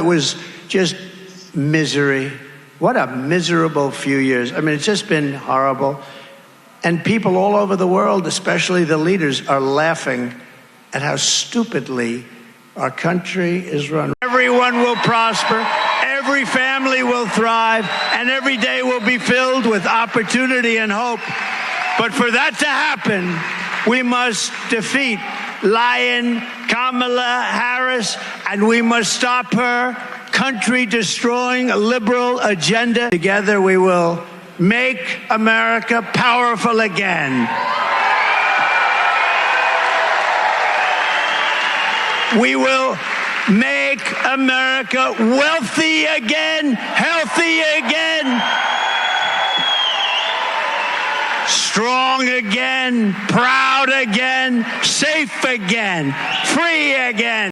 It was just misery. What a miserable few years. I mean, it's just been horrible. And people all over the world, especially the leaders, are laughing at how stupidly our country is run. Everyone will prosper, every family will thrive, and every day will be filled with opportunity and hope. But for that to happen, we must defeat Lion Kamala Harris, and we must stop her country-destroying liberal agenda. Together we will make America powerful again. We will make America wealthy again, healthy again, strong again, proud again, safe again, free again.